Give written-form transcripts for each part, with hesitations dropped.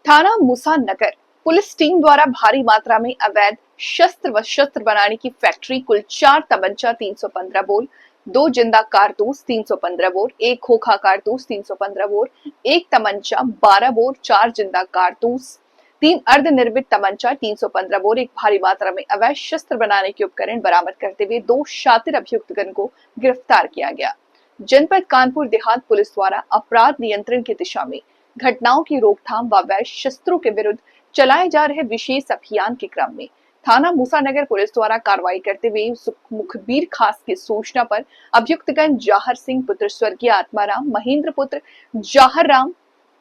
थाना Musanagar police team द्वारा भारी मात्रा में अवैध शस्त्र व शस्त्र बनाने की फैक्ट्री, कुल 4 तमंचा 315 बोर, 2 जिंदा कारतूस 315 बोर, 1 खोखा कारतूस 315 बोर, 1 तमंचा 12 बोर, 4 जिंदा कारतूस, 3 अर्धनिर्मित तमंचा 315 बोर, एक भारी मात्रा में अवैध शस्त्र बनाने के उपकरण बरामद करते हुए 2 शातिर अभियुक्तगण को गिरफ्तार किया गया। जनपद कानपुर देहात पुलिस द्वारा अपराध नियंत्रण की दिशा में घटनाओं की रोकथाम व अवैध शस्त्रों के विरुद्ध चलाए जा रहे विशेष अभियान के क्रम में थाना मूसानगर पुलिस द्वारा कार्रवाई करते हुए मुखबिर खास की सूचना पर अभियुक्तगण जाहर सिंह पुत्र स्वर्गीय आत्माराम, महेंद्र पुत्र जाहर राम,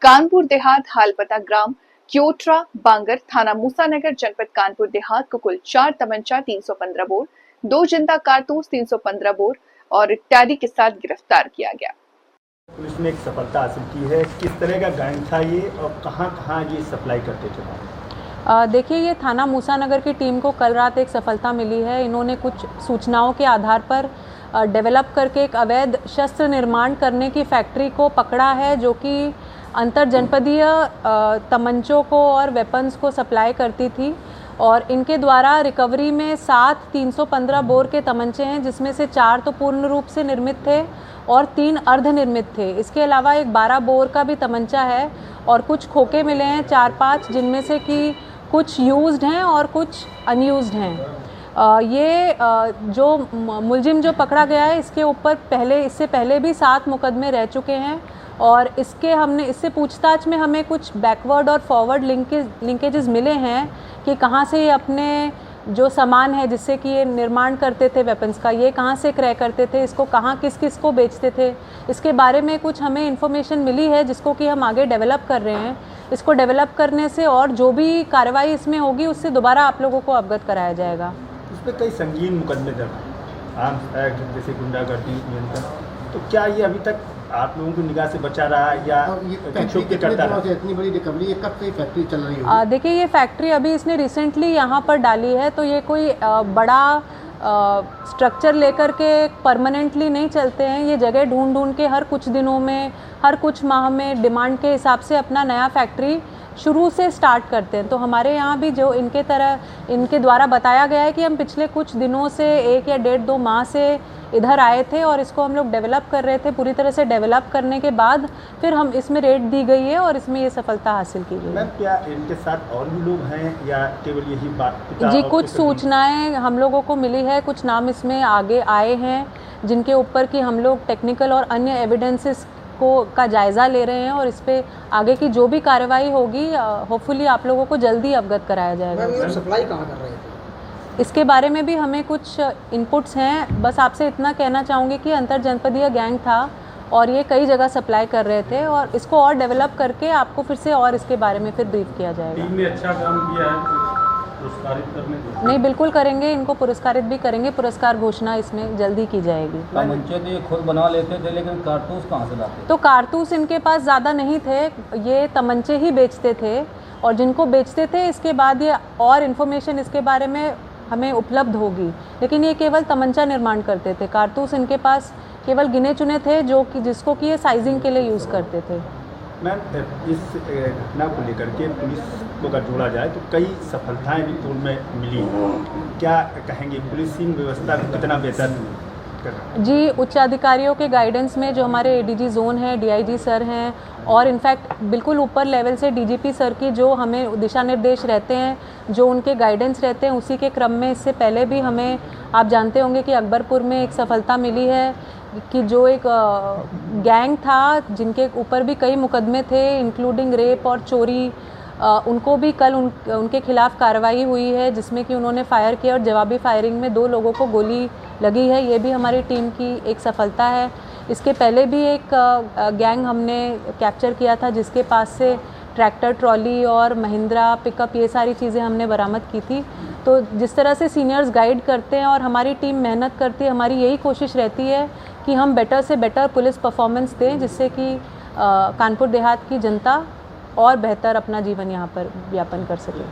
कानपुर देहात, हालपता ग्राम क्योटरा बांगर, थाना मूसानगर, जनपद कानपुर देहात को कुल 4 तमंचा 315 बोर, 2 जिंदा कारतूस 315 बोर और इत्यादि के साथ गिरफ्तार किया गया। पुलिस ने एक सफलता हासिल की है। किस तरह का गैंग था ये और कहां ये सप्लाई करते थे? देखिए, ये थाना मूसानगर की टीम को कल रात एक सफलता मिली है। इन्होंने कुछ सूचनाओं के आधार पर डेवलप करके एक अवैध शस्त्र निर्माण करने की फैक्ट्री को पकड़ा है, जो कि अंतर जनपदीय तमंचों को और वेपन्स को सप्लाई करती थी। और इनके द्वारा रिकवरी में 7 315 बोर के तमंचे हैं, जिसमें से 4 तो पूर्ण रूप से निर्मित थे और 3 अर्धनिर्मित थे। इसके अलावा एक 12 बोर का भी तमंचा है और कुछ खोखे मिले हैं 4-5, जिनमें से कि कुछ यूज्ड हैं और कुछ अनयूज्ड हैं। जो मुलजिम जो पकड़ा गया है, इससे पहले भी 7 मुकदमे रह चुके हैं और इससे पूछताछ में हमें कुछ बैकवर्ड और फॉरवर्ड लिंकेजेस मिले हैं कि कहाँ से ये अपने जो सामान है जिससे कि ये निर्माण करते थे वेपन्स का, ये कहाँ से क्रय करते थे, इसको कहाँ किस किस को बेचते थे, इसके बारे में कुछ हमें इन्फॉर्मेशन मिली है, जिसको कि हम आगे डेवलप कर रहे हैं। इसको डेवलप करने से और जो भी कार्रवाई इसमें होगी उससे दोबारा आप लोगों को अवगत कराया जाएगा। इसमें कई संगीन मुकदमे दर्ज, आर्म्स एक्ट जैसे गुंडागर्दी नियंत्रण, तो क्या ये अभी तक आप लोगों की निगाह से बचा रहा है या करता रहा? इतनी बड़ी रिकवरी, कब से फैक्ट्री चल रही है? देखिए, ये फैक्ट्री अभी इसने रिसेंटली यहाँ पर डाली है, तो ये कोई बड़ा स्ट्रक्चर लेकर के परमानेंटली नहीं चलते हैं। ये जगह ढूंढ के हर कुछ दिनों में, हर कुछ माह में डिमांड के हिसाब से अपना नया फैक्ट्री शुरू से स्टार्ट करते हैं। तो हमारे यहाँ भी जो इनके द्वारा बताया गया है कि हम पिछले कुछ दिनों से 1 या 1.5-2 माह से इधर आए थे और इसको हम लोग डेवलप कर रहे थे। पूरी तरह से डेवलप करने के बाद फिर हम इसमें रेट दी गई है और इसमें ये सफलता हासिल की गई है। मैम, क्या इनके साथ और भी लोग हैं या केवल यही बात? जी, कुछ सूचनाएं हम लोगों को मिली है, कुछ नाम इसमें आगे आए हैं, जिनके ऊपर कि हम लोग टेक्निकल और अन्य एविडेंसेस का जायज़ा ले रहे हैं और इस पे आगे की जो भी कार्रवाई होगी होपफुली आप लोगों को जल्दी अवगत कराया जाएगा। मैम, सप्लाई कहाँ कर रहे थे? इसके बारे में भी हमें कुछ इनपुट्स हैं। बस आपसे इतना कहना चाहूँगी कि अंतर जनपदीय गैंग था और ये कई जगह सप्लाई कर रहे थे और इसको और डेवलप करके आपको फिर से और इसके बारे में फिर ब्रीफ किया जाएगा। टीम ने अच्छा काम किया है, पुरस्कारित करने को? नहीं, बिल्कुल करेंगे, इनको पुरस्कारित भी करेंगे। पुरस्कार घोषणा इसमें जल्दी की जाएगी। तमंचे तो ये खुद बना लेते थे, लेकिन कारतूस कहाँ से लाते? तो कारतूस इनके पास ज़्यादा नहीं थे, ये तमंचे ही बेचते थे और जिनको बेचते थे इसके बाद ये और इन्फॉर्मेशन इसके बारे में हमें उपलब्ध होगी, लेकिन ये केवल तमंचा निर्माण करते थे। कारतूस इनके पास केवल गिने चुने थे जिसको कि ये साइजिंग के लिए यूज़ करते थे। मैम, इस घटना को लेकर के पुलिस को अगर जोड़ा जाए तो कई सफलताएं भी पूर्व में मिली, क्या कहेंगे? पुलिसिंग व्यवस्था कितना बेहतर कर रहा है? जी, उच्च अधिकारियों के गाइडेंस में जो हमारे एडीजी जोन हैं, डीआईजी सर हैं और इनफैक्ट बिल्कुल ऊपर लेवल से डीजीपी सर की जो हमें दिशा निर्देश रहते हैं, जो उनके गाइडेंस रहते हैं, उसी के क्रम में इससे पहले भी हमें, आप जानते होंगे कि अकबरपुर में एक सफलता मिली है कि जो एक गैंग था जिनके ऊपर भी कई मुकदमे थे इंक्लूडिंग रेप और चोरी, उनको भी कल उनके खिलाफ कार्रवाई हुई है, जिसमें कि उन्होंने फायर किया और जवाबी फायरिंग में 2 लोगों को गोली लगी है। ये भी हमारी टीम की एक सफलता है। इसके पहले भी एक गैंग हमने कैप्चर किया था, जिसके पास से ट्रैक्टर ट्रॉली और महिंद्रा पिकअप, ये सारी चीज़ें हमने बरामद की थी। तो जिस तरह से सीनियर्स गाइड करते हैं और हमारी टीम मेहनत करती है, हमारी यही कोशिश रहती है कि हम बेटर से बेटर पुलिस परफॉर्मेंस दें, जिससे कि कानपुर देहात की जनता और बेहतर अपना जीवन यहाँ पर यापन कर सके।